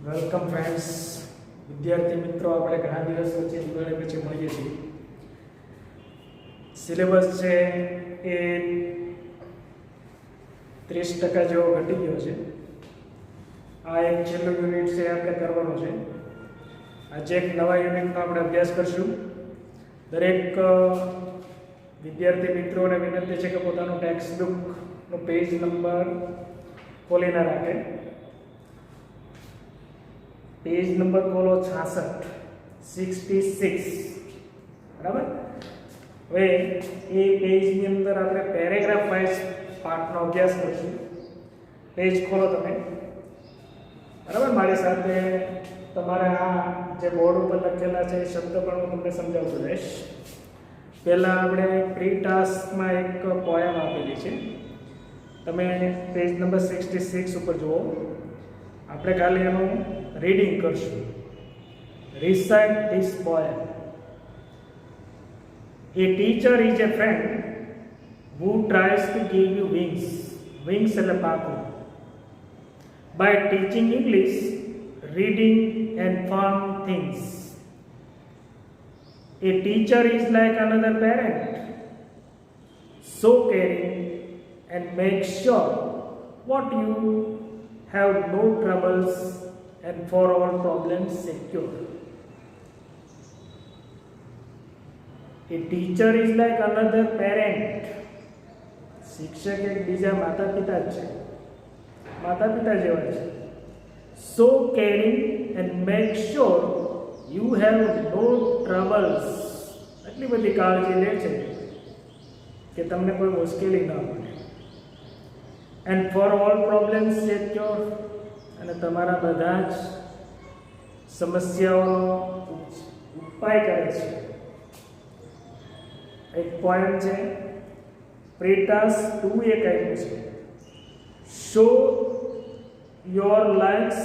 Welcome friends. વિદ્યાર્થી મિત્રો, આપણે ઘણા દિવસ પછી મળીએ છીએ. સિલેબસ છે એ 30% જેવો ઘટી ગયો છે. આ એક છેલ્લું યુનિટ છે, આપણે કરવાનો છે. આજે એક નવા યુનિટનો આપણે અભ્યાસ કરશું. દરેક વિદ્યાર્થી મિત્રોને વિનંતી છે કે પોતાનું ટેક્સ્ટ બુકનો પેજ નંબર ખોલીને રાખે. પેજ નંબર ખોલો 66 બરાબર. હવે એ પેજની અંદર આપણે પેરેગ્રાફ વાઇઝ પાર્ટનો અભ્યાસ કરીશું. પેજ ખોલો તમે, બરાબર. મારી સાથે તમારે આ જે બોર્ડ ઉપર લખેલા છે એ શબ્દ પણ હું તમને સમજાવતો રહીશ. પહેલાં આપણે પ્રી ટાસ્કમાં એક પોયમ આપેલી છે, તમે પેજ નંબર 66 ઉપર જુઓ. આપણે ખાલી એનું રીડિંગ કરશું. Recite this poem. A teacher is a friend who tries to give you wings. Wings એટલે પાંખો. By teaching English, reading and fun things. A teacher is like another parent, so caring and makes sure what you have no troubles and for all problems secure. A teacher is like another parent. શિક્ષક એક બીજા માતા પિતા છે, માતા પિતા જેવા છે. So caring and make sure you have no troubles. એટલી બધી કાળજી લે છે કે તમને કોઈ મુશ્કેલી ના પડે. And for all problems secure. અને તમારા બધા જ સમસ્યાઓનો ઉપાય કરે છે. એક પોઈન્ટ છે પ્રીટાસ 2 એ કહ્યું છે, show your likes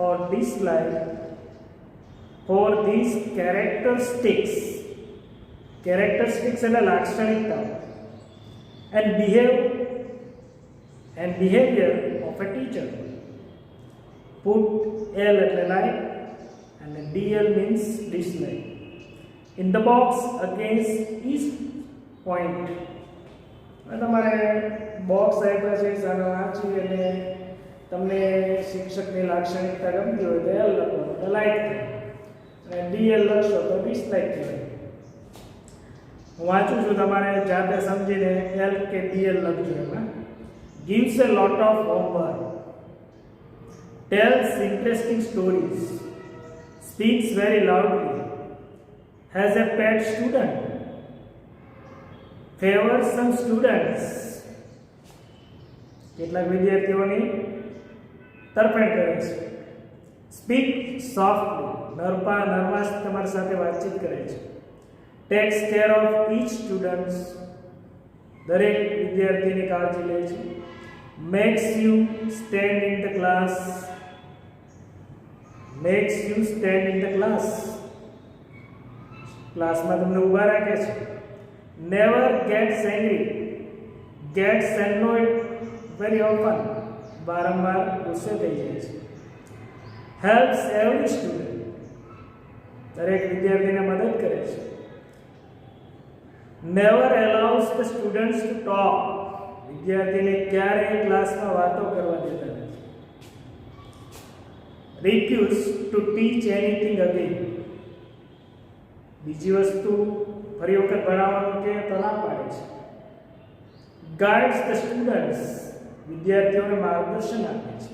or dislike for this characteristics. Characteristics એટલે લાક્ષણિકતા. And behaviour of a teacher. Put L એટલે like and DL means dislike in the box against each point. તમારે બોક્સ આપ્યા છે, સામે વાંચી અને તમને શિક્ષકની લાક્ષણિકતા ગમતી હોય તો L લખો તો લાઈક થાય, અને DL લખશો તો ડિસલાઈક થાય. હું વાંચું છું, તમારે જાતે સમજીને L કે DL લખજો. એમાં gives a lot of homework, tells interesting stories, speaks very loudly, has a pet student, favors some students. કેટલાક વિદ્યાર્થીઓની તરફેણ કરે છે. Speak softly, નરમાશ તમારી સાથે વાતચીત કરે છે. Takes care of each student, દરેક વિદ્યાર્થીની કાળજી લે છે. Makes you stand in the class. Makes you stand in the class. ક્લાસમાં તમને ઊભા રાખે છે. Never gets angry. Gets annoyed very often. વારંવાર ગુસ્સે થઈ જાય છે. Helps every student. દરેક વિદ્યાર્થીને મદદ કરે છે. Never allows the students to talk. વિદ્યાર્થીને ક્યારેય ક્લાસમાં વાતો કરવા દેતા નથી. Refuse to teach anything again. બીજી વસ્તુ ફરી વખત ભણાવવાનું કે તો ના પાડે છે. Guides the students. વિદ્યાર્થીઓને માર્ગદર્શન આપે છે.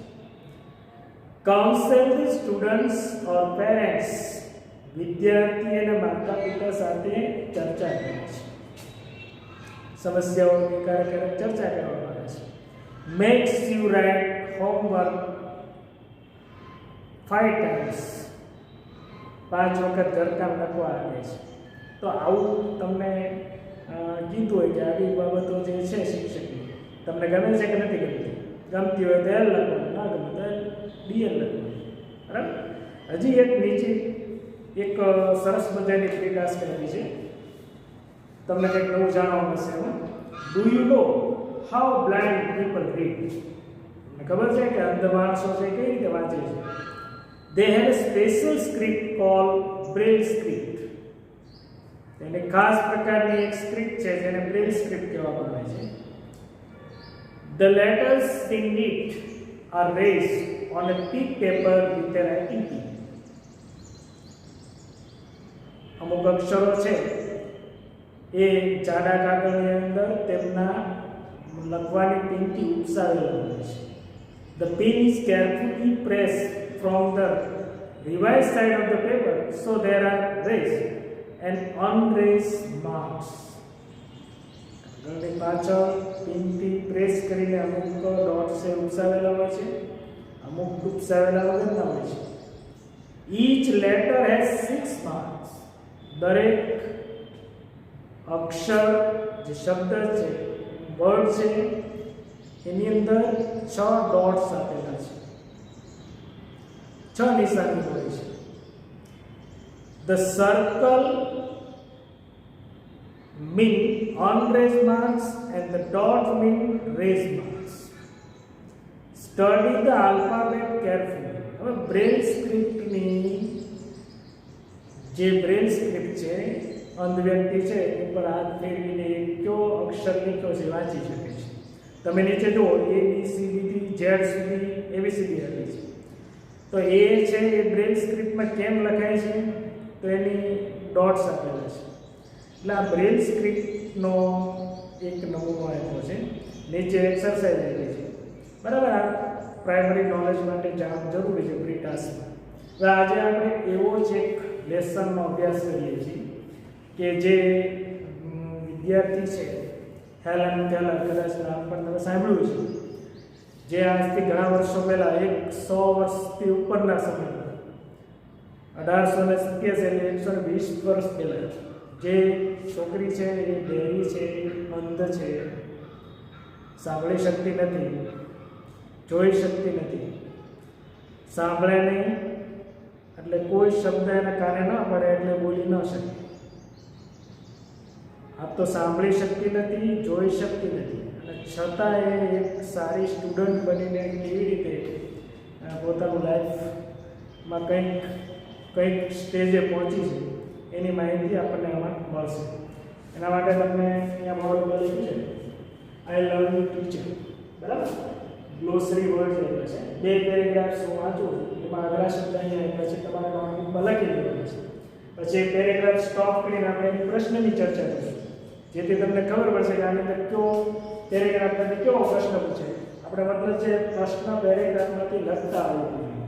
Counsel the students or parents. વિદ્યાર્થી અને માતા પિતા સાથે ચર્ચા કરે છે. સમસ્યાઓની ક્યારેક ચર્ચા કરવામાં આવે છે. Makes you write homework 5 times. 5 વખત ઘરકામ લખવા આવે છે. તો આવું તમને કીધું હોય કે આવી બાબતો જે છે શિક્ષકની તમને ગમે છે કે નથી ગમતી. ગમતી હોય તો L લખવાનું, ના ગમે તો DL લખવાનું, બરાબર. હજી એક નીચે એક સરસ મજાની ફ્રી ટાસ્ક આપી છે, તમને કંઈક નવું જાણવા મળશે એમાં. Do you know how blind people read. ખબર છે કે અંધ માણસો છે કઈ રીતે વાંચે છે? they had a special script called Braille script. તેને ખાસ પ્રકારની એક સ્ક્રિપ્ટ છે જેને બ્રેલ સ્ક્રિપ્ટ કહેવામાં આવે છે. The letters in it are raised on a thick paper with a writing pen. અમુક અક્ષરો છે એ જાડા કાગળની અંદર તેમના લખવાની પેનથી ઉપસાવેલા હોય છે. The pen is carefully pressed from the revised side of the paper, so there are raised and unraised marks. કાગળની પાછળ પેનથી પ્રેસ કરીને અમુક ડોટ્સ ઉપસાવેલા હોય છે, અમુક ઉપસાવેલા વગરના હોય છે. Each letter has 6 marks. દરેક અક્ષર જે શબ્દ છે, વર્ડ છે, એની અંદર 6 ડોટ્સ આપેલા છે, 6 નિશાની હોય છે. The circle mean unraised marks and the dot mean raised marks. Study the alphabet carefully. હવે બ્રેલ સ્ક્રિપ્ટની જે બ્રેલ સ્ક્રિપ્ટ છે, અંધ વ્યક્તિ છે એ પર હાથ ફેરવીને કયો અક્ષર લખ્યો છે વાંચી શકે છે. તમે નીચે જુઓ A B C D થી Z સુધી ABCD આપી છે. તો એ છે એ બ્રેલ સ્ક્રિપ્ટમાં કેમ લખાય છે? તો એની ડોટ્સ આપેલા છે. એટલે આ બ્રેલ સ્ક્રિપ્ટનો એક નમૂનો આપ્યો છે. નીચે એક્સરસાઇઝ આપી છે. બરાબર, આ પ્રાઇમરી નોલેજ માટે જરૂરી છે પ્રી ટાસ્કમાં. હવે આજે આપણે એવો જ એક લેસનનો અભ્યાસ કરીએ છીએ કે જે વિદ્યાર્થી છે હેલન કેલર, કદાચ નામ પણ તમે સાંભળ્યું છે, જે આજથી ઘણા વર્ષો પહેલાં 100 વર્ષથી ઉપરના સમયમાં 1887 એટલે 120 વર્ષ પહેલાં જે છોકરી છે એ બહેરી છે, અંધ છે, સાંભળી શકતી નથી, જોઈ શકતી નથી, સાંભળે નહીં એટલે કોઈ શબ્દ એના કાને ન પડે એટલે બોલી ન શકે. આ તો સાંભળી શકતી નથી, જોઈ શકતી નથી, અને છતાં એ એક સારી સ્ટુડન્ટ બનીને કેવી રીતે પોતાનું લાઈફમાં કંઈક સ્ટેજે પહોંચી છે એની માહિતી આપણને આમાં મળશે. એના માટે તમને અહીંયા બોર્ડ પર લખ્યું છે આઈ લવ યુ ટીચર. બરાબર, ગ્લોસરી વર્ડ આપ્યા છે. 2 પેરેગ્રાફ્સ હું વાંચું, એમાં અઘરા શબ્દ અહીંયા આપ્યા છે, તમારા નોટબુકમાં લખી દેવાના છે. પછી એક પેરેગ્રાફ સ્ટોપ કરીને આપણે એની પ્રશ્નની ચર્ચા કરીશું, જેથી તમને ખબર પડશે કે આની અંદર કયો પેરેગ્રાફ માટે કેવો પ્રશ્ન પૂછે. આપણે મતલબ છે પ્રશ્ન પેરેગ્રાફમાંથી લખતા આવવું જોઈએ,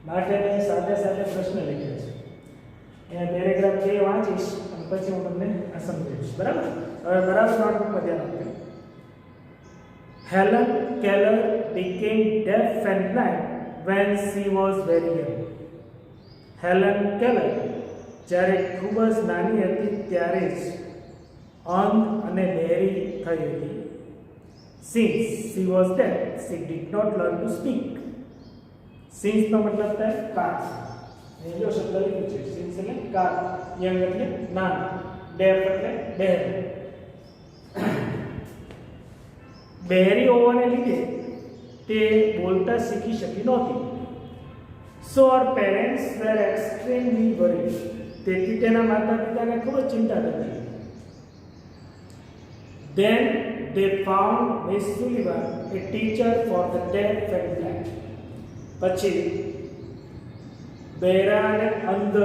માટે મેં સાથે સાથે પ્રશ્ન લખ્યા છે. અહીંયા પેરેગ્રાફ 2 વાંચીશ અને પછી હું તમને આ સમજાવીશ. બરાબર, હવે બરાબર નોટબુકમાં ધ્યાન આપજો. Helen Keller became deaf and blind when she was very young. Helen Keller જ્યારે ખૂબ જ નાની હતી ત્યારે જ અંધ અને બહેરી થઈ હતી. Since she was deaf, she did not learn to speak. Since નો મતલબ થાય કારણ. એ જો શબ્દ લખ્યો છે since એટલે કારણ, young એટલે નાનું, deaf એટલે બહેરી. બહેરી હોવાને લીધે તે બોલતા શીખી શકી નહોતી. So her parents were extremely worried. તેથી તેના માતા પિતાને ખૂબ જ ચિંતા થતી. Then they found Miss Sullivan, a teacher for the deaf and blind. પછી બહેરા અને અંધ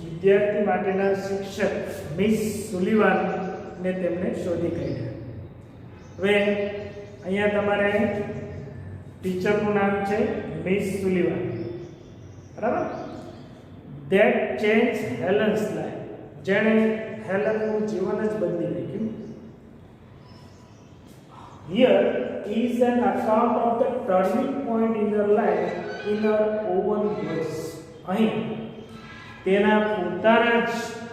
વિદ્યાર્થી માટેના શિક્ષક મિસ સુલિવાનને તેમને શોધી કાઢ્યા. હવે અહીંયા તમારે ટીચરનું નામ છે મિસ સુલિવાન. બરાબર, ધેટ ચેન્જ હેલન્સ લાઈફ, જેણે હેલનનું જીવન જ બદલી નાખ્યું. Here is an account of the turning point in her life in her own words. અહીં તેના પોતાના જ,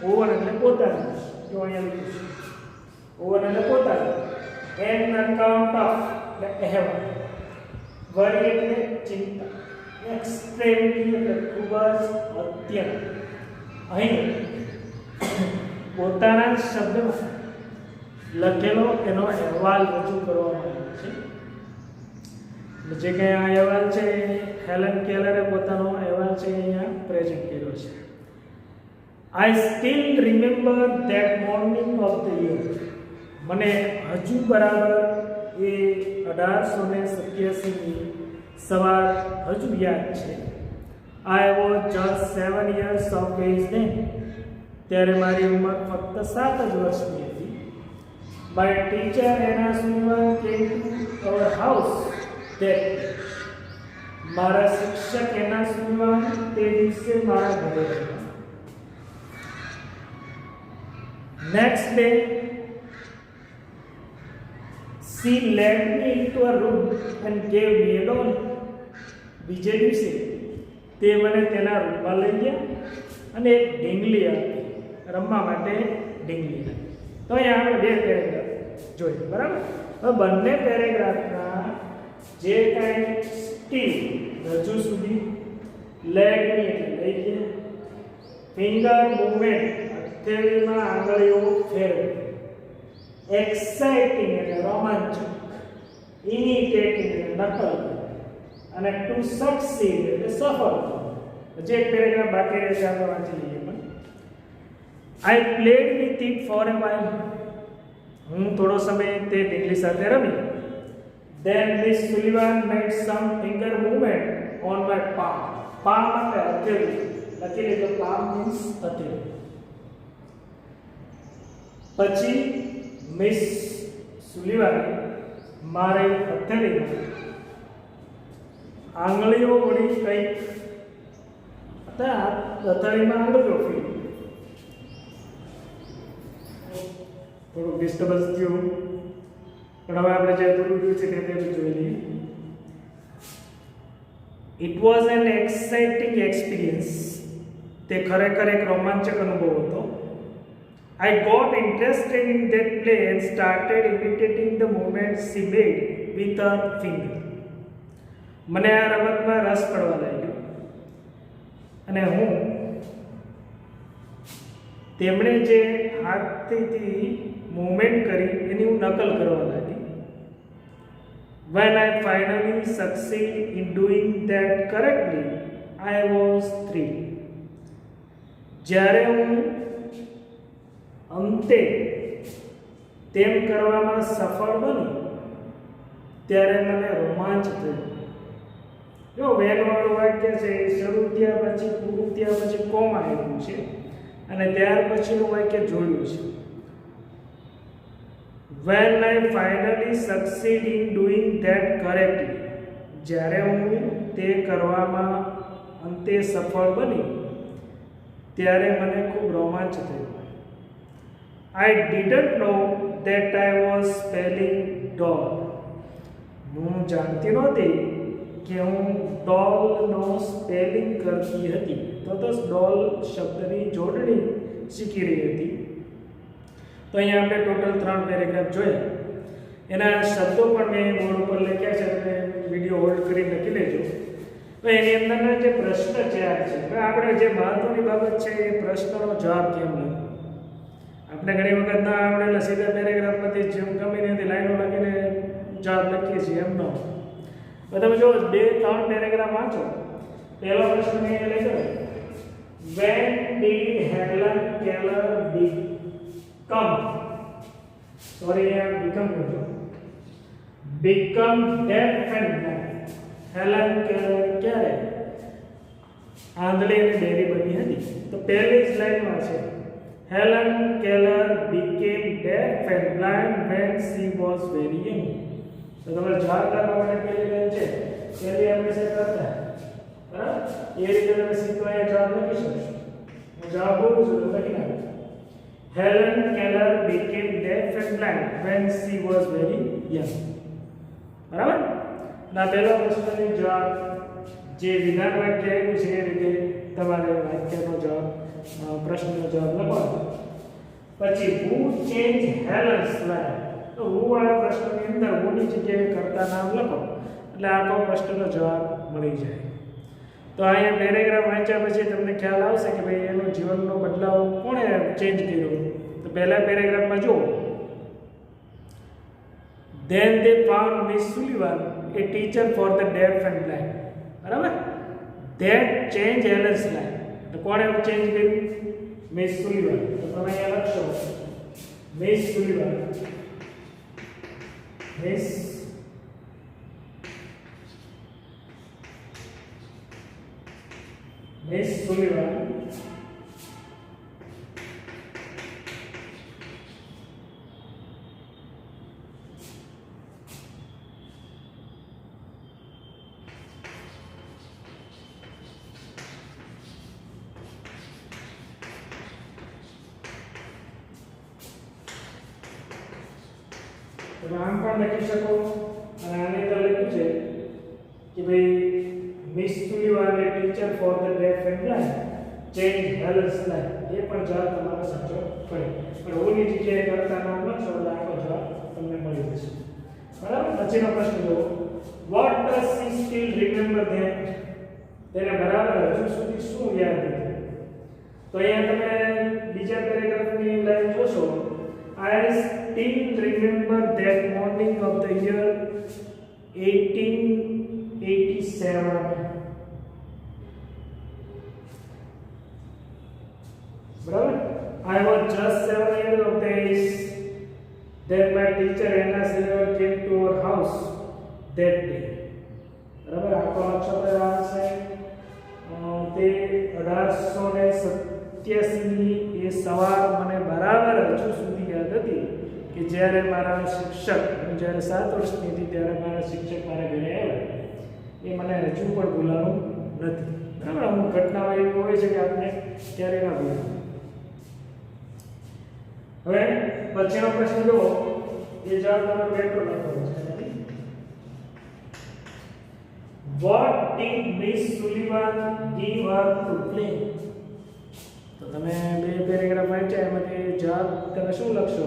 ઓવન એટલે પોતાના જ, જો અહીંયા લખ્યું છે ઓવન એટલે પોતાના, an account of the અહેવાલ, વરી એટલે ચિંતા, એક્સ્ટ્રીમલી એટલે ખૂબ જ અત્યંત. અહીં પોતાના જ શબ્દમાં લખેલો એનો અહેવાલ રજૂ કરવામાં આવ્યો છે. જે કંઈ આ અહેવાલ છે હેલન કેલરે પોતાનો અહેવાલ છે અહીંયા પ્રેઝન્ટ કર્યો છે. I still remember that morning of the year. મને હજુ બરાબર એ 1887ની સવાર હજુ યાદ છે. I was just 7 years of age then. ત્યારે મારી ઉંમર ફક્ત 7 જ વર્ષની હતી. માય ટીચર એના સુનવાન came to our house that. મારા શિક્ષક એના સુનવાન તે દિવસે મારા ઘરે હતા. Next day she led me into a room and gave me a doll. બીજે દિવસે તે મને તેના રૂમમાં લઈ ગયા અને એક ઢીંગલી આપી, રમવા માટે ઢીંગલી આપી. તો અહીંયા આપણે બે પેરેગ્રાફ જોઈએ, બરાબર. હવે બંને પેરેગ્રાફના જે કાંઈ સ્ટીલ હજુ સુધી લેગ મી એટલે લઈ ગયા, ફિંગર મૂવમેન્ટ હથેળીમાં આંગળીઓ ફેરવી, એક્સાઇટિંગ એટલે રોમાંચક, ઇમિટેટિંગ એટલે નકલ અને ટુ સક્સીડ એટલે સફળ. જે પેરેગ્રાફ બાકી રહે છે આપણે વાંચી લઈએ. પણ I played with it for a while. હું થોડો સમય તે ઢીંગલી સાથે રમી. Then Miss Sullivan made some finger movement on my palm. Palm એટલે હથેળી, લખી લીધો પામ મીન્સ હથેળી. પછી મિસ સુલિવાન મારી હથેળીમાં આંગળીઓ વળી કંઈક હથેળીમાં આંગળીઓ ફેરવી. થોડું ડિસ્ટર્બન્સ થયું, પણ હવે આપણે જે થોડું જોયું છે તે જોઈ લઈએ. It was an exciting experience. તે ખરેખર એક રોમાંચક અનુભવ હતો. I got interested in that play and started imitating the movements she made with her finger. મને આ રમતમાં રસ પડવા લાગ્યો અને હું તેમણે જે હાથથી મૂવમેન્ટ કરી એની હું નકલ કરવા લાગી. When I finally succeed in doing that correctly, I was thrilled. જ્યારે હું અંતે તેમ કરવામાં સફળ બની ત્યારે મને રોમાંચ થયો. જો વેગવાળું વાક્ય છે, શરૂ થયા પછી પૂરું થયા પછી કોમા આવ્યું છે અને ત્યાર પછીનું વાક્ય જોડ્યું છે. When I finally succeed in doing that correctly. જ્યારે હું તે કરવામાં અંતે સફળ બની ત્યારે મને ખૂબ રોમાંચ થયો. I didn't know that I was spelling doll. હું જાણતી નહોતી કે હું ડોલનો સ્પેલિંગ કરતી હતી. તો ડોલ શબ્દની જોડણી શીખી રહી હતી. તો અહીંયા આપણે ટોટલ 3 પેરેગ્રાફ જોયા. એના શબ્દો પણ મેં બોર્ડ ઉપર લખ્યા છે, તમે વિડીયો હોલ્ડ કરી લખી લેજો. તો એની અંદરના જે પ્રશ્ન છે આ છે. આપણે જે મહત્વની બાબત છે એ પ્રશ્નનો જવાબ કેમ લખવો. આપણે ઘણી વખત ના આવડેલા સીધા પેરેગ્રાફમાંથી જેમ ગમે ત્યાંથી લાઈનો લખીને જવાબ લખીએ છીએ, એમ ન. તમે જો 2-3 પેરેગ્રાફ વાંચો. પહેલો પ્રશ્ન મેં લખ્યો, when did Helen Keller become deaf and blind? Helen Keller ક્યારે આંધળી અને બહેરી બની હતી? તો પહેલી જ લાઈનમાં છે Helen Keller became deaf and blind when she was very young. તો તમારે જવાબ લખવા માટે પહેલી લાઈન છે, પહેલી હંમેશા કરતા, બરાબર? એ રીતે તમે સીધો એ જવાબ લખી શકશો. હું જવાબ બોલું છું તો લખી નાખો. Helen Keller became deaf and blind when she was very young. બરાબર? ના પહેલો પ્રશ્નનો જવાબ જે વિધાન વાક્ય આવ્યું છે એ રીતે તમારે વાક્યનો જવાબ પ્રશ્નનો જવાબ લખવાનો. પછી who changed Helen's life? તો who વાળા પ્રશ્નની અંદર who ની જગ્યાએ કર્તા નામ લખો એટલે આખો પ્રશ્નનો જવાબ મળી જાય. તો અહીંયા પેરેગ્રાફ વાંચ્યા પછી તમને ખ્યાલ આવશે કે ભાઈ એનો જીવનનો બદલાવ કોણે ચેન્જ કર્યો. તો પહેલા પેરેગ્રાફમાં જુઓ, then they found Miss Sullivan a teacher for the deaf and blind. બરાબર? That changed Helen's life. તો કોણે ચેન્જ કર્યું? મિસ સુલિવન. તો તમે અહીંયા લખશો મિસ સુલિવન. મિસ સુલિવન તમે આમ પણ લખી શકો અને આની અંદર લખ્યું છે કે ભાઈ Miss Sullivan a teacher for the deaf and blind change Helen's life. એ પણ જવાબ તમારો સાચો પડે. પણ ઓની જગ્યાએ કરતા નામ લખશો એટલે આખો જવાબ તમને મળી જશે. બરાબર? પછીનો પ્રશ્ન જુઓ. What does she still remember them? તેને બરાબર હજુ સુધી શું યાદ છે? તો અહીંયા તમે બીજા પેરેગ્રાફની લાઈન જોશો. I still remember that morning of the year 1887. Brother, I was just 7 years of age. Then my teacher Anna Silver came to our house that day. બરાબર? આખો નક્ષત્ર આવશે તે 1887 ની એ સવાર મને બરાબર હજુ સુધી યાદ હતી કે જ્યારે મારા શિક્ષક, જ્યારે 7 વર્ષની હતી ત્યારે મારા શિક્ષક મારા ઘરે આવ્યા. એ મને હજુ પણ ભૂલાવું નથી. બરાબર? અમુક ઘટનાઓ એવી હોય છે કે આપણે ક્યારેય ના ભૂલાય. હવે પછીનો પ્રશ્ન જુઓ. એ જવાબ તમારો બેઠો લખવાનો છે. What did Miss Sullivan give her to play? તો તમે બે પેરેગ્રાફ વાંચ્યા એમાંથી જવાબ તમે શું લખશો?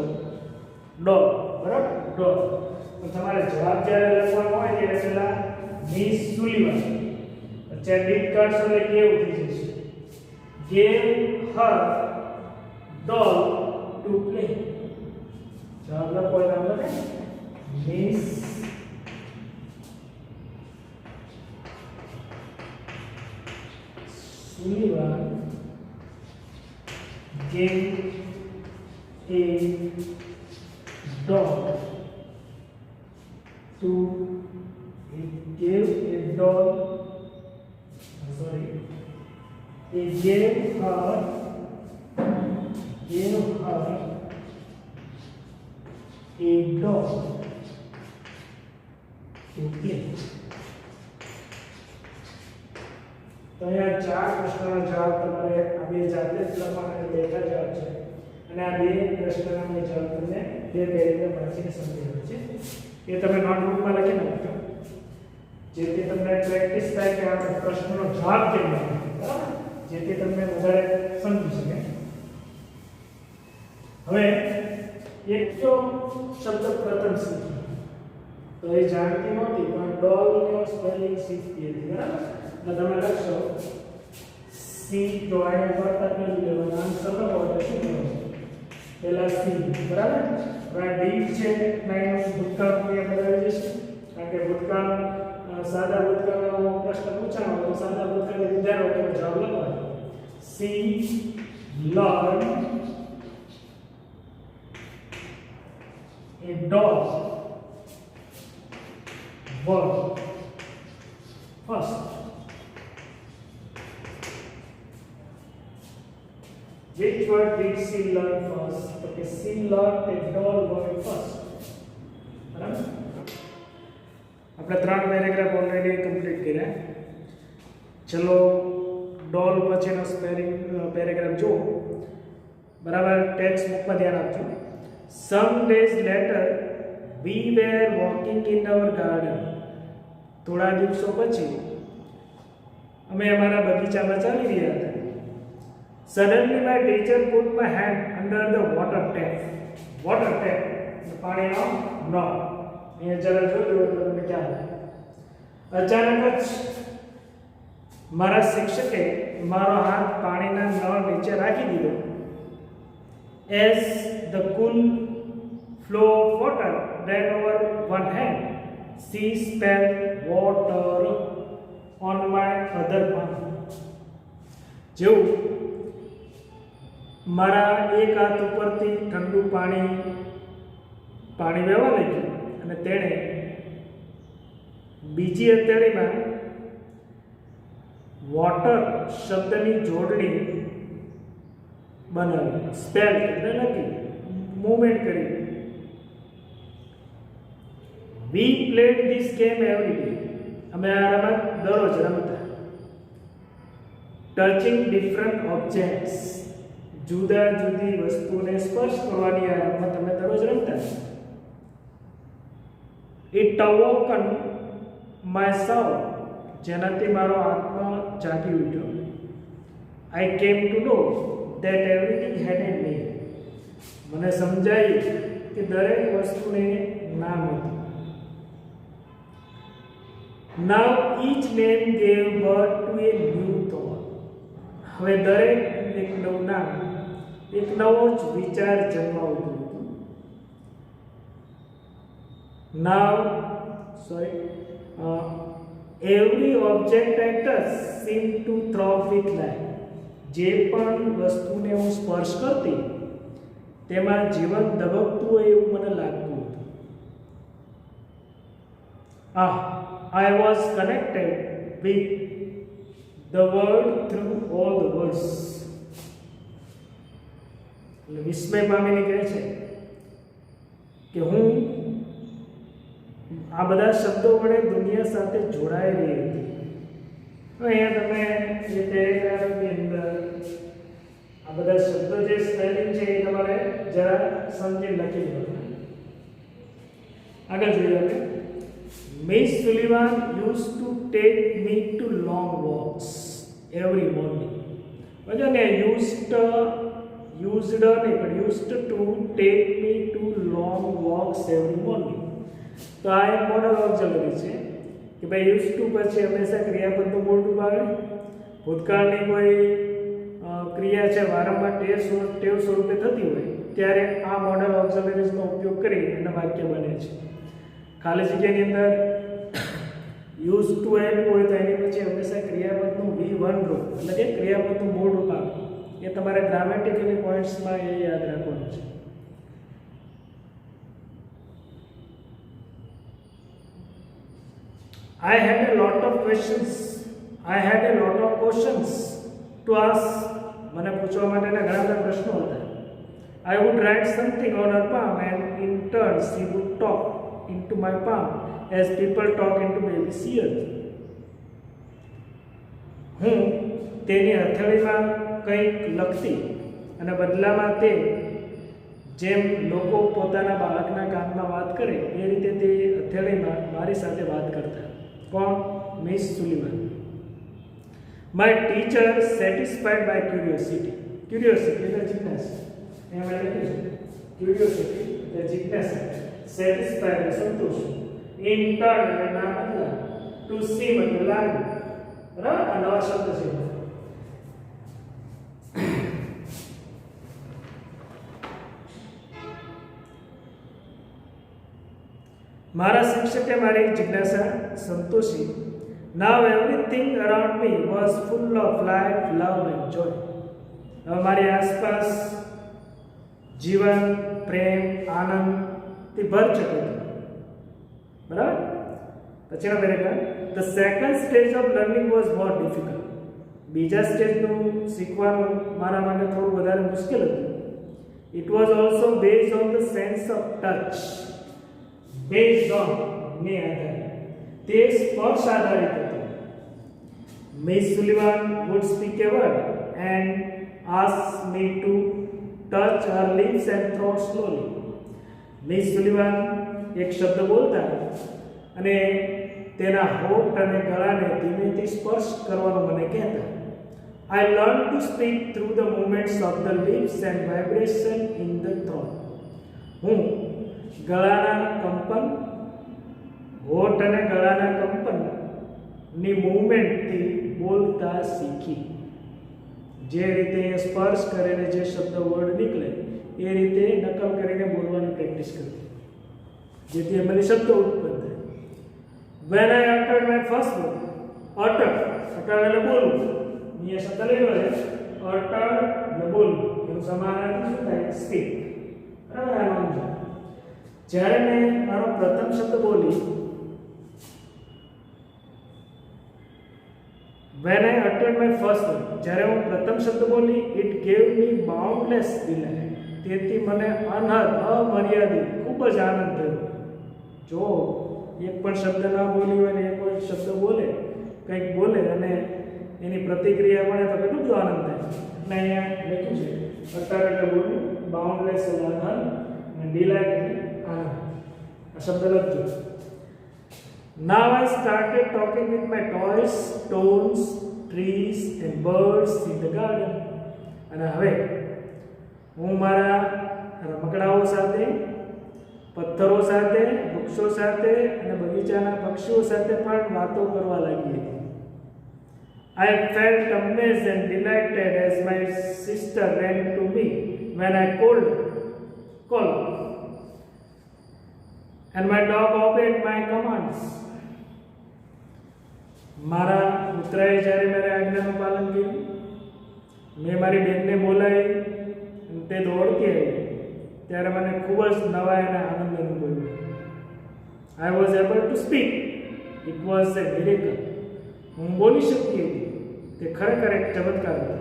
ડોલ. બરાબર? ડોલ. તો તમારે જવાબ જ્યારે લખવાનો હોય ત્યારે પહેલા મિસ સુલિવન પછી ડીડ કાઢશો એટલે કેવું થઈ જશે? gave her doll to play. જવાબ લખો એટલે લખે miss Sullivan gave a doll to he gave her a doll to play. તો અહીંયા ચાર પ્રશ્નોના જવાબ તમારે આ બે જાતે જ લખવાના બેઠા જવાબ છે અને આ બે પ્રશ્નોના જવાબ તમને બે પેરેગ્રાફ વાંચીને સમજાવ્યો છે. એ તમે નોટબુકમાં લખીને રાખજો જેથી તમને પ્રેક્ટિસ થાય કે આ પ્રશ્નનો જવાબ કેમ લખવો. બરાબર? જેથી તમને વધારે સમજી શકે. હવે એક તો શબ્દ પ્રથમ શીખ્યો તો એ જાણતી નહોતી પણ ડોલનો સ્પેલિંગ શીખતી હતી. બરાબર? તો તમે લખશો સી. તો આને કરતા કરી લેવાનું આન્સર લખો એટલે શું કરવાનું? પહેલા સી. બરાબર? હવે ડી છે નાઈનો ભૂતકાળની અંદર આવી જશે કારણ કે ભૂતકાળ સાદા ભૂતકાળનો પ્રશ્ન પૂછાણો તો સાદા ભૂતકાળને વિધાનો કે જવાબ લખવાનો. C learn a dog word first. Which word did she learn first? Okay, she learned a doll word first. બરાબર? આપણે 3 પેરેગ્રાફ ઓલરેડી કમ્પ્લીટ કર્યા. ચલો ડોલ પછીનો સ્પેલિંગ પેરેગ્રાફ જો. બરાબર? ટેક્સ્ટ બુકમાં ધ્યાન આપજો. Some days later, we were walking in our garden. થોડા દિવસો પછી અમે અમારા બગીચામાં ચાલી રહ્યા હતા. Suddenly my teacher put my hand under the water tap. Water tap, પાણીનો નળ. અહીંયા જરા જોજો તો તમને ખ્યાલ આવે. અચાનક જ મારા શિક્ષકે મારો હાથ પાણીના નળ નીચે રાખી દીધો. As the cool flow of water ran over one hand, She spilled water on my other palm. જેવું મારા એક હાથ ઉપરથી ઠંડુ પાણી વહેવા લાગ્યું અને તેણે બીજી હથેળીમાં વોટર શબ્દની જોડણી બનાવી. સ્પેલ એટલે લખી, મૂવમેન્ટ કરી. We played this game every day. અમે આ રમત દરરોજ રમતા. Touching different objects. જુદા જુદી વસ્તુને સ્પર્શ કરવાની આ રમત અમે દરરોજ રમતા. It awoken my soul. જેનાથી મારો આત્મા જાગી ઉઠ્યો. I came to know that everything had a name. મને સમજાયું કે દરેક વસ્તુને નામ હતું. Now each name gave birth to a new thought. હવે દરેક એક નવું નામ, એક નવો જ વિચાર જન્માવતું હતું. Now, every object I touch seemed to throb with life. જે પણ વસ્તુને હું સ્પર્શ કરતી તેમાં જીવન ધબકતું હોય એવું મને લાગતું હતું. I was connected with the world through all the words. એટલે વિસ્મય પામીને કહે છે કે હું આ બધા શબ્દો વડે દુનિયા સાથે જોડાયેલી હતી. અહીંયા તમે જે પેરેગ્રાફની અંદર આ બધા શબ્દો જે સ્પેલિંગ છે એ તમારે જરા સમજી લખી દેવાના. આગળ જોઈએ આપણે. Miss Sullivan used to take me to long walks every morning. વજન ને used નહીં પણ used to take me to long walks every morning. તો આ એક મોડલ ઓક્ઝિલરી છે કે ભાઈ યુઝ ટુ પછી હંમેશા ક્રિયાપદનું મોડું આવે. ભૂતકાળની કોઈ ક્રિયા છે વારંવાર ટેવ સ્વરૂપે થતી હોય ત્યારે આ મોડલ ઓક્ઝિલરીઝનો ઉપયોગ કરી અને વાક્ય બને છે. ખાલી જગ્યાની અંદર યુઝ ટુ આવ્યું હોય તો એની પછી હંમેશા ક્રિયાપદનું V1 રૂપ એટલે કે ક્રિયાપદનું મૂળ રૂપ આવે. એ તમારે ગ્રામેટિકલી પોઈન્ટ્સમાં એ યાદ રાખવાનું છે. I had a lot of questions to ask. મને પૂછવા માટેના ઘણા બધા પ્રશ્નો હતા. I would write something on her palm and in turn she would talk into my palm as people talk into baby's ear. હું તેની હથેળીમાં કંઈક લખતી અને બદલામાં તે જેમ લોકો પોતાના બાળકના કાનમાં વાત કરે એ રીતે તે હથેળીમાં મારી સાથે વાત કરતા. કોણ? Miss Sullivan. My teacher satisfied my curiosity. Curiosity એટલે જિજ્ઞાસા. એમાં લખ્યું છે curiosity એટલે જિજ્ઞાસા. Satisfied એટલે સંતોષ. In turn એટલે નામ બદલા. To see એટલે લાગુ. બરાબર? આ નવા શબ્દ છે. મારા શિક્ષકે મારી જિજ્ઞાસા સંતોષી. Now everything around me was full of life, love and joy. હવે મારી આસપાસ જીવન, પ્રેમ, આનંદથી ભરચક હતું. બરાબર? પછીનો paragraph. The second stage of learning was more difficult. બીજા સ્ટેજનું શીખવાનું મારા માટે થોડું વધારે મુશ્કેલ હતું. It was also based on the sense of touch. Based on ને આધારે તે સ્પર્શ આધારિત હતો. Miss Sullivan would speak a word and ask me to touch her lips and throat slowly. Miss Sullivan એક શબ્દ બોલતા અને તેના હોઠ અને ગળાને ધીમેથી સ્પર્શ કરવાનો મને કહેતા. I learned to speak through the movements of the lips and vibration in the throat. હું ગળાના કંપન, હોઠ અને ગળાના કંપનની મૂવમેન્ટથી બોલતા શીખી. જે રીતે સ્પર્શ કરીને જે શબ્દ વર્ડ નીકળે એ રીતે નકલ કરીને બોલવાની પ્રેક્ટિસ કરતી, જેથી અમારી શબ્દો ઉત્પન્ન થાય. When I uttered my first word, utter એટલે બોલવું. અહીંયા શબ્દ લેવો છે utter એટલે બોલવું. એનું સમાનાર્થી શું થાય? speak. બરાબર આ નોંધ છે. જ્યારે મેં મારો પ્રથમ શબ્દ બોલી, when I uttered my first word, જ્યારે હું પ્રથમ શબ્દ બોલી, it gave me boundless delight. તેથી મને અનહદ અમર્યાદિત ખૂબ જ આનંદ થયો. જો એક પણ શબ્દ ના બોલી હોય ને એક પણ શબ્દ બોલે, કંઈક બોલે અને એની પ્રતિક્રિયા મળે તો કેટલું બધું આનંદ થાય. એટલે અહીંયા લખ્યું છે અટર એટલે બોલવું, બાઉન્ડલેસ એટલે આનંદ અને ડિલાઇટ એટલે આનંદ. આ શબ્દ લખજો. Now I started talking with my toys, stones, trees and birds in the garden. અને હવે હું મારા રમકડાઓ સાથે, પથ્થરો સાથે, વૃક્ષો સાથે અને બગીચાના પક્ષીઓ સાથે પણ વાતો કરવા લાગી હતી. I felt amazed and delighted as my sister ran to me when I called. And my dog obeyed my commands. મારા પુત્રએ જ્યારે મારી આજ્ઞાનું પાલન કર્યું, મેં મારી બહેનને બોલાવી અને તે દોડતી આવી, ત્યારે મને ખૂબ જ નવાઈ અને આનંદ અનુભવ્યો. I was able to speak. It was a miracle. હું બોલી શકતી હતી. તે ખરેખર એક ચમત્કાર હતો.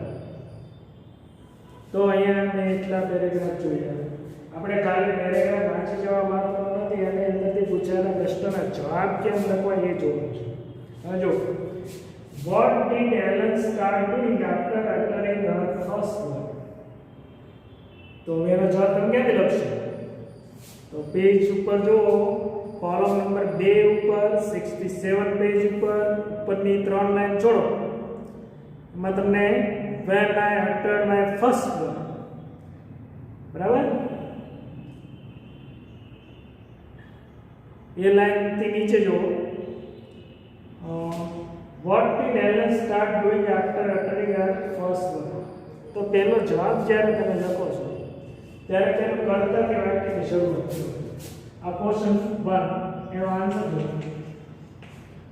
તો અહીંયા મેં એટલા પેરેગ્રાફ જોયા. આપણે ખાલી પેરેગ્રાફ વાંચી જવા માંગતો નથી અને અંદરથી પૂછાયેલા પ્રશ્નોના જવાબ કેમ લખવા એ જોવાનું છે. હવે જો, what did Ellen start doing after uttering her first word? તો એનો જવાબ તમે ક્યાંથી લખશો? તો પેજ ઉપર જો, કોલમ નંબર 2 ઉપર 67 પેજ ઉપર ઉપરની 3 લાઈન છોડો, એમાં તમને when I uttered my first word, બરાબર, એ લાઈનથી નીચે જો, what did Ellen start doing after uttering her first word? તો પહેલો જવાબ જ્યારે તમે લખો છો ત્યારે તેનું કર્તા કે વાક્યની શરૂઆત કરો. આ ક્વેશ્ચન 1 એનો આન્સર જો,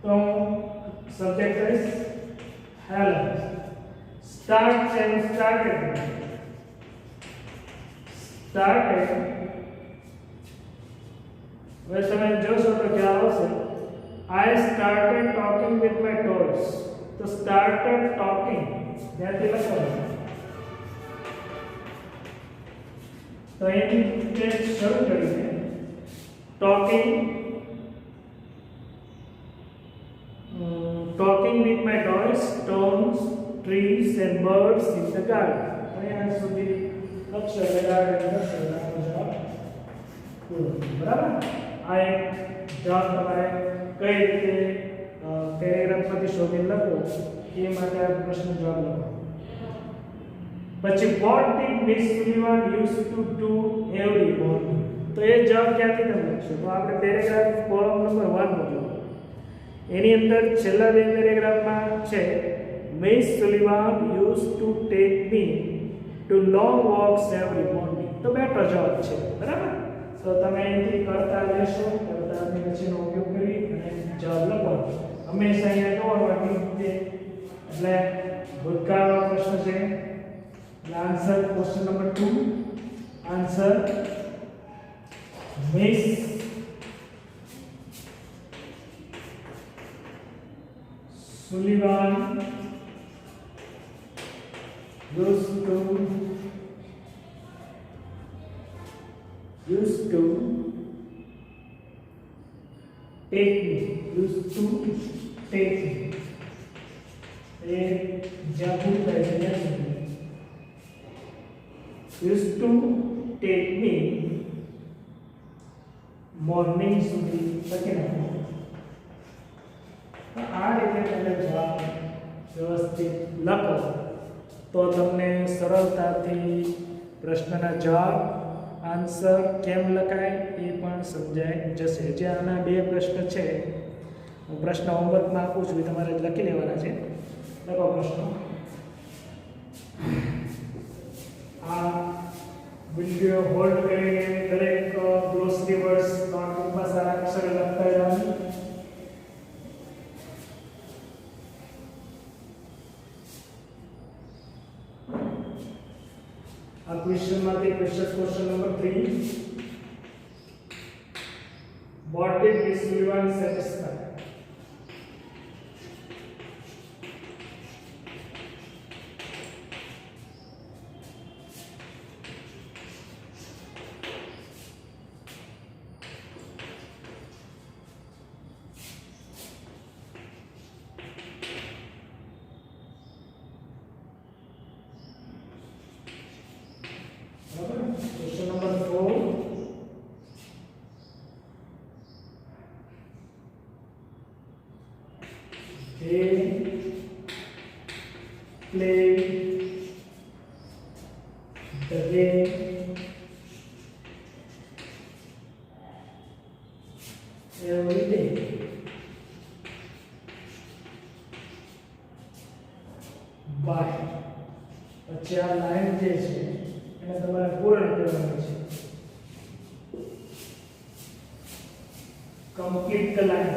તો સબ્જેક્ટ કહીશ Helen. Starts and started. Started. હવે તમે જોશો તો ખ્યાલ આવશે. I started talking with my toys. તો started talking ત્યાંથી લખવાનું. તો અહીંથી જે શરૂ કર્યું છે talking with my toys, stones, trees and birds in the garden. અહીંયા સુધી લખશો એટલે ગાર્ડન લખશો એટલે આપણો જવાબ પૂરો. બરાબર. આ એક જવાબ તમારે કઈ રીતે પેરેગ્રાફમાંથી શોધીને લખો એ માટે આ પ્રશ્ન જવાબ લખો. પછી what did Miss Sullivan used to do every morning? તો એ જવાબ ક્યાંથી તમે લખશો? તો આપણે પેરેગ્રાફ કોલમ નંબર 1 નો જોવો. એની અંદર છેલ્લા બે પેરેગ્રાફમાં છે Miss Sullivan used to take me to long walks every morning. તો બેટો જવાબ છે. બરાબર. તો તમે અહીંથી કરતા લેશો, કરતાની પછીનો ઉપયોગ કરી અને જવાબ લખો. હંમેશા અહીંયા જોવાનું કે એટલે ભૂતકાળનો પ્રશ્ન છે. Answer question number 2, answer Miss Sullivan used to take me. એ જ્યાં ભૂલ થાય છે ત્યાં સુધી used to take me morning સુધી લખી નાખો. આ રીતે તમે જવાબ વ્યવસ્થિત લખો તો તમને સરળતાથી પ્રશ્નના જવાબ, આન્સર કેમ લખાય એ પણ સમજાઈ જશે. જે આના બે પ્રશ્ન છે, હું પ્રશ્ન હોમવર્કમાં આપું છું, એ તમારે લખી લેવાના છે. લખો પ્રશ્ન. આ વિડિયો હોલ્ડ કરીને દરેક ગ્લોસરી વર્ડ્સ નોટબુકમાં સારા અક્ષરે લખતા જવાનું. question number 3. What did Miss Sullivan satisfy? Question number 4. They played the game every day. But પછી આ લાઈન જે છે એને તમારે પૂર્ણ કરવાની છે. Complete the line.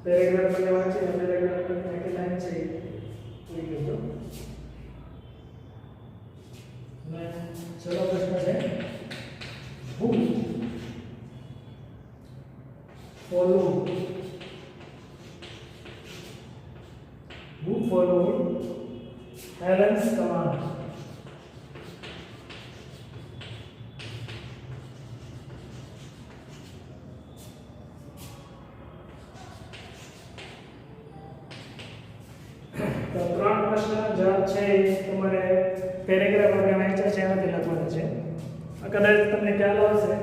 પેરેગ્રાફ પર વાંચે પેરેગ્રાફ પર એક લાઈન છે પૂરી કરજો. ને ચલો પ્રશ્ન છે who followed Helen's command? તો ત્રણ પ્રશ્નના જવાબ છે એ તમારે પેરેગ્રાફ આપણે વાંચ્યા છે એનાથી લખવાના છે. કદાચ તમને ખ્યાલ આવશે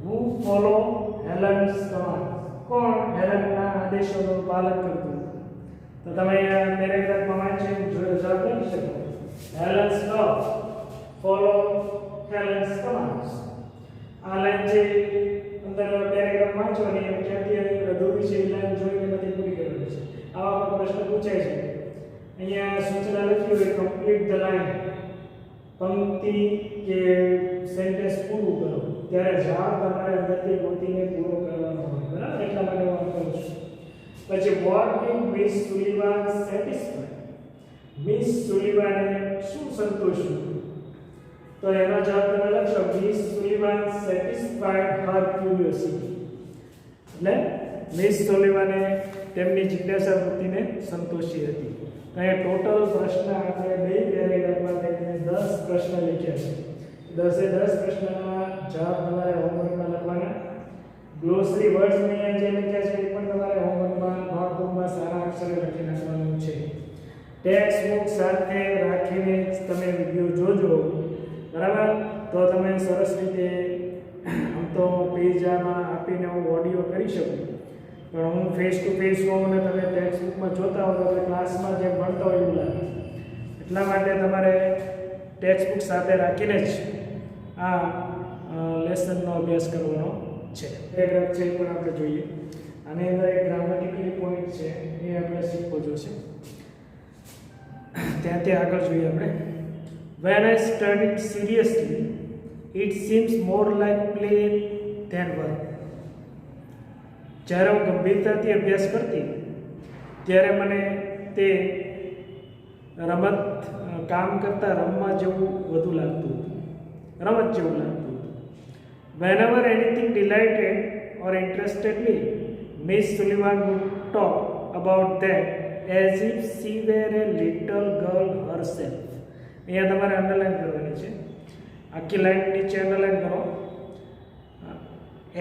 who follow Helen's command. કોણ હેલનના આદેશોનું પાલન કરતું? તો તમે આ પેરેગ્રાફમાં વાંચીને જવાબ લખી શકો. Helen's love follow Helen's commands. આ લાઈન છે અંદર પેરેગ્રાફ વાંચવાની અને ક્યાંથી અધૂરી છે એ લાઈન જોઈને બધી પૂરી કરવાની છે. આવા પ્રશ્ન પૂછાય છે. અહીંયા સૂચના લખી હોય કમ્પ્લીટ ધ લાઈન, પંક્તિ કે સેન્ટેન્સ પૂરું કરો, ત્યારે જવાબ તમારે અંદરથી ગોતીને પૂરો કરવાનો હોય. બરાબર? એટલા માટે હું કરું છું. પછી what did Miss Sullivan satisfy? Miss સુલિવાને શું સંતોષ્યું? તો એનો જવાબ તમે લખશો Miss Sullivan satisfied her curiosity. એટલે મિસ સુલિવાને તેમની જિજ્ઞાસા વૃત્તિને સંતોષી હતી. અહીંયા ટોટલ પ્રશ્ન આપણે બે પેરેગ્રાફમાં થઈને 10 પ્રશ્ન લખ્યા છે. 10 એ 10 પ્રશ્નના જવાબ તમારે હોમવર્કમાં લખવાના. ગ્લોસરી વર્ડ્સ ને જે લખ્યા છે એ પણ તમારે હોમવર્કમાં નોટબુકમાં સારા અક્ષરે લખી નાખવાનું છે. ટેક્સ્ટ બુક સાથે રાખીને તમે વિડિયો જોજો. બરાબર? તો તમે સરસ રીતે આમ તો પેજામાં આપીને હું ઓડિયો કરી શકું, પણ હું ફેસ ટુ ફેસ હોઉં ને તમે ટેક્સ્ટ બુકમાં જોતા હો તો ક્લાસમાં જેમ ભણતા હોય એવું લાગે. એટલા માટે તમારે ટેક્સ્ટ બુક સાથે રાખીને જ આ લેસનનો અભ્યાસ કરવાનો છે. પેરેગ્રાફ છે એ પણ આપણે જોઈએ. આની અંદર એક ગ્રામેટિકલી પોઈન્ટ છે એ આપણે શીખવો જોશે. ત્યાંથી આગળ જોઈએ આપણે. When I studied seriously, it seems more like play than work. જ્યારે હું ગંભીરતાથી અભ્યાસ કરતી ત્યારે મને તે રમત કામ કરતાં રમવા જેવું વધુ લાગતું હતું, રમત જેવું લાગતું હતું. Whenever anything delighted or interested me, Miss Sullivan would talk about that as if she were a little girl herself. અહીંયા તમારે અંડરલાઈન કરવાની છે. આખી લાઈન નીચે અંડરલાઈન કરો.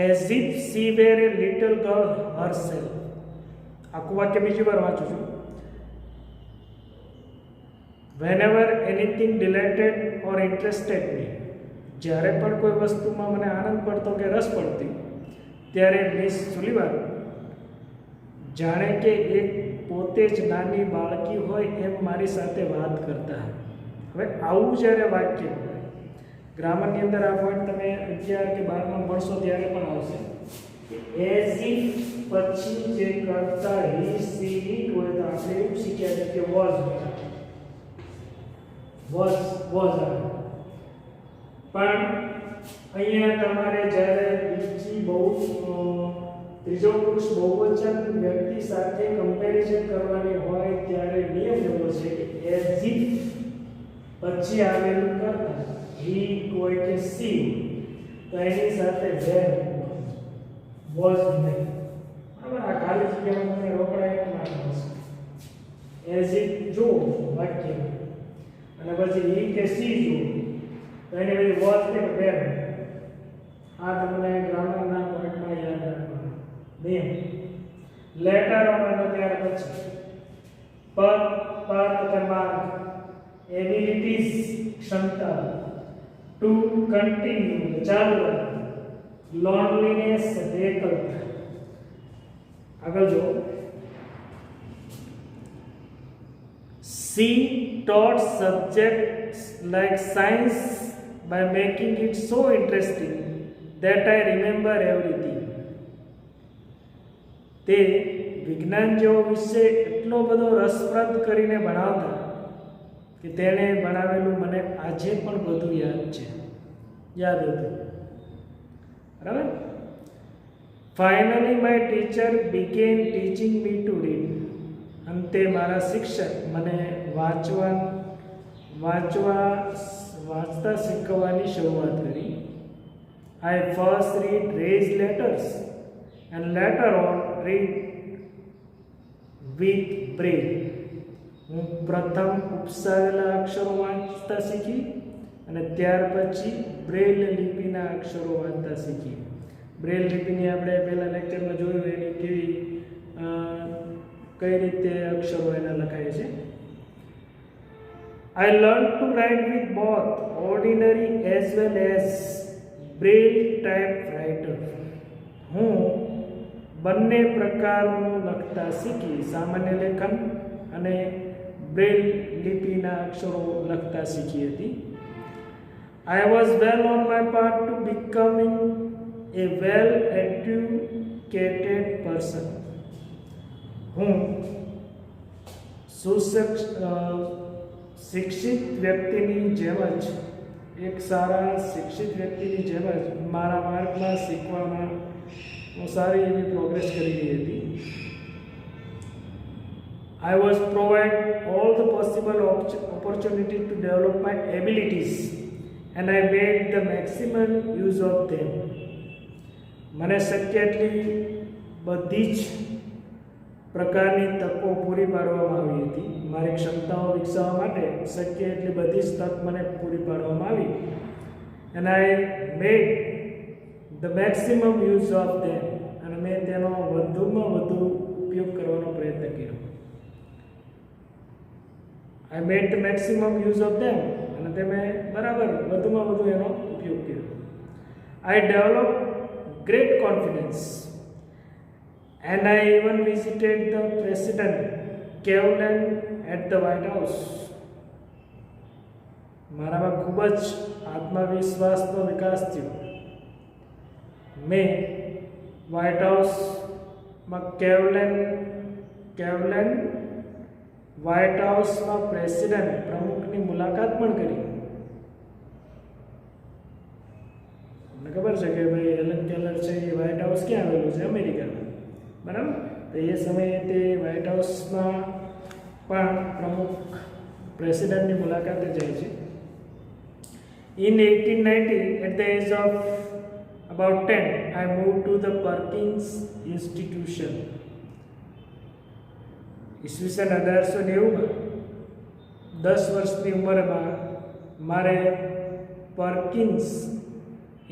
as if she were a little girl herself. આખું વાક્ય બીજી વાર વાંચું છું. whenever anything delighted or interested me, જ્યારે પણ કોઈ વસ્તુમાં મને આનંદ પડતો કે રસ પડતી ત્યારે મિસ સુલિવાન જાણે કે એક પોતે જ નાની બાળકી હોય એમ મારી સાથે વાત કરતા. હવે આવું જ્યારે વાક્ય ગ્રામરની અંદર આ પોઈન્ટ તમે 11 કે 12માં ભણશો ત્યારે પણ આવશે. એઝ ઇફ પછી જે કરતા હી સી ઇટ હોય તો આપણે એવું શીખ્યા છે કે વોઝ આવે. પણ અહીંયા તમારે જ્યારે ત્રીજો પુરુષ બહુવચન વ્યક્તિ સાથે કમ્પેરિઝન કરવાની હોય ત્યારે નિયમ એવો છે કે એઝ ઇફ પછી આવેલું કરતા હી કોઈ કે સી તો એની સાથે વેર વોઝ નહીં. બરાબર, આ ખાલી જગ્યામાં તમે રોકડા એક નાખો એઝ ઇફ જો વાક્ય અને પછી હી કે સી જો તો એની બધી વોઝ ને વેર. આ તમને ગ્રામરના પોઈન્ટમાં યાદ રાખવાનું નિયમ. લેટર ઓનો ત્યાર પછી પર માર્ક એબિલિટીઝ ક્ષમતા ટુ કન્ટિન્યુ ચાલુ રાખવું લોનલીનેસ એકલતા. આગળ જો she taught subjects like science by making it so interesting that I remember everything. તે વિજ્ઞાન જેવો વિષય એટલો બધો રસપ્રદ કરીને ભણાવતા કે તેણે ભણાવેલું મને આજે પણ બધું યાદ હતું. બરાબર. Finally my teacher began teaching me to read. અંતે મારા શિક્ષક મને વાંચતા શીખવવાની શરૂઆત કરી. I first read raised letters and later on read with braille. હું પ્રથમ ઉપસાવેલા અક્ષરો વાંચતા શીખી અને ત્યાર પછી બ્રેલ લિપિના અક્ષરો વાંચતા શીખી. બ્રેલ લિપિની આપણે પહેલા લેક્ચરમાં જોયું એની કઈ રીતે અક્ષરો એના લખાય છે. I learned to write with both ordinary as well as braille typewriter. હું બંને પ્રકારનું લખતા શીખી, સામાન્ય લેખન અને બ્રેલ લિપિના અક્ષરો લખતા શીખી હતી. I was well on my path to becoming a well educated person. હું શિક્ષિત વ્યક્તિની જેમ જ એક સારા શિક્ષિત વ્યક્તિની જેમ જ મારા માર્ગમાં શીખવામાં હું સારી એવી પ્રોગ્રેસ કરી રહી હતી. I was provided all the possible opportunity to develop my abilities and I made the maximum use of them. મને શક્ય એટલી બધી જ પ્રકારની તકો પૂરી પાડવામાં આવી હતી. મારી ક્ષમતાઓ વિકસાવવા માટે શક્ય એટલી બધી જ તક મને પૂરી પાડવામાં આવી. and I made the maximum use of them. અને મેં તેનો વધુમાં વધુ ઉપયોગ કરવાનો પ્રયત્ન કર્યો. I made the maximum use of them. અને તે મેં બરાબર વધુમાં વધુ એનો ઉપયોગ કર્યો. I developed great confidence and I even visited the President Cleveland at the White House. મારામાં ખૂબ જ આત્મવિશ્વાસનો વિકાસ થયો. મેં વ્હાઇટ હાઉસમાં ક્લેવલેન્ડ વ્હાઇટ હાઉસમાં પ્રેસિડેન્ટ પ્રમુખની મુલાકાત પણ કરી. તમને ખબર છે કે ભાઈ એલન કેલર છે એ વ્હાઇટ હાઉસ ક્યાં આવેલું છે? અમેરિકામાં. બરાબર. તો એ સમયે તે વ્હાઇટ હાઉસમાં પણ પ્રમુખ પ્રેસિડેન્ટની મુલાકાતે જાય છે. In 1890, at the age of about 10, I moved to the Perkins Institution. ઈસવીસન 1890માં 10 વર્ષની ઉંમરમાં મારે પર્કિન્સ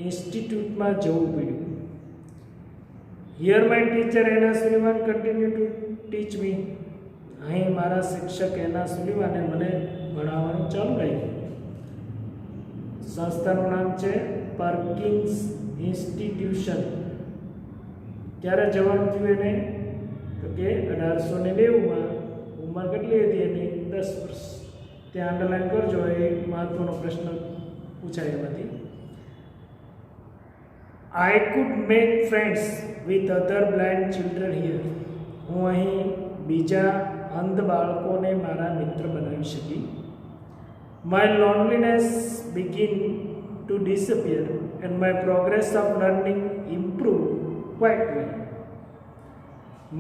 ઇન્સ્ટિટ્યૂટમાં જવું પડ્યું. Here my teacher Anna Sullivan continued to teach me. અહીં મારા શિક્ષક એના સુલિવાને મને ભણાવવાનું ચાલુ રાખ્યું. સંસ્થાનું નામ છે પર્કિન્સ ઇન્સ્ટિટ્યુશન. ક્યારે જવાનું થયું એને? તો કે 1890માં. ઉંમર કેટલી હતી એની? 10 વર્ષ. ત્યાં અંડરલાઈન કરજો, એ મહત્વનો પ્રશ્ન પૂછાય એમાંથી. I could make friends with other blind children here. હું અહીં બીજા અંધ બાળકોને મારા મિત્ર બનાવી શકી. My loneliness began to disappear and my progress of learning improved quite well.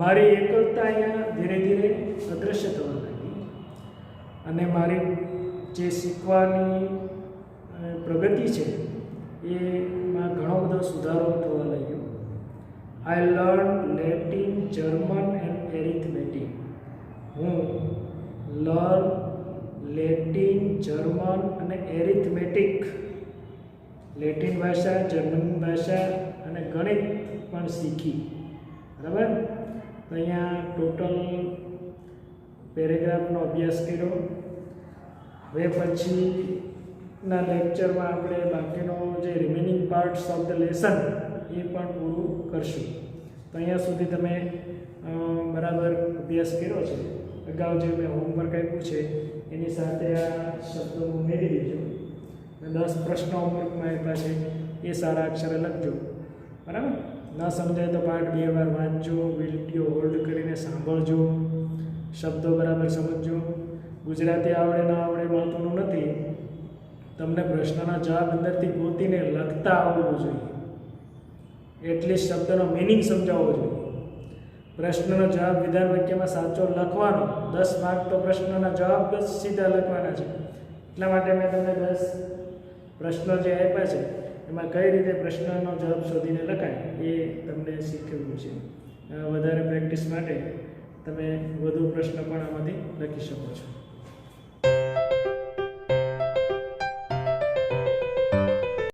મારી એકલતા અહીંયા ધીરે ધીરે અદૃશ્ય થવા લાગી અને મારી જે શીખવાની પ્રગતિ છે એમાં ઘણો બધો સુધારો થવા લાગ્યો. I learn Latin, German and arithmetic. હું લર્ન લેટિન, જર્મન અને એરિથમેટિક, લેટિન ભાષા, જર્મન ભાષા અને ગણિત પણ શીખી. બરાબર. તો અહીંયા ટોટલ પેરેગ્રાફનો અભ્યાસ કર્યો. હવે પછીના લેક્ચરમાં આપણે બાકીનો જે remaining parts of the lesson એ પણ પૂરું કરશું. તો અહીંયા સુધી તમે બરાબર અભ્યાસ કર્યો છે. અગાઉ જે મેં હોમવર્ક આપ્યું છે એની સાથે આ શબ્દો ઉમેરી દેજો. 10 પ્રશ્નો હોમવર્કમાં આપ્યા છે એ સારા અક્ષરે લખજો. બરાબર. ન સમજાય તો પાઠ 2 વાર વાંચજો, વિડીયો હોલ્ડ કરીને સાંભળજો, શબ્દો બરાબર સમજજો. ગુજરાતી આવડે ન આવડે મહત્વનું નથી, તમને પ્રશ્નના જવાબ અંદરથી ગોતીને લખતા આવડવું જોઈએ. એટલીસ્ટ શબ્દનો મિનિંગ સમજાવવો જોઈએ. પ્રશ્નનો જવાબ વિધાન વાક્યમાં સાચો લખવાનો. 10 માર્ક તો પ્રશ્નના જવાબ જ સીધા લખવાના છે. એટલા માટે મેં તમને 10 પ્રશ્નો જે આપ્યા છે એમાં કઈ રીતે પ્રશ્નનો જવાબ શોધીને લખાય એ તમને શીખવ્યું છે. વધારે પ્રેક્ટિસ માટે તમે વધુ પ્રશ્ન પણ આમાંથી લખી શકો છો.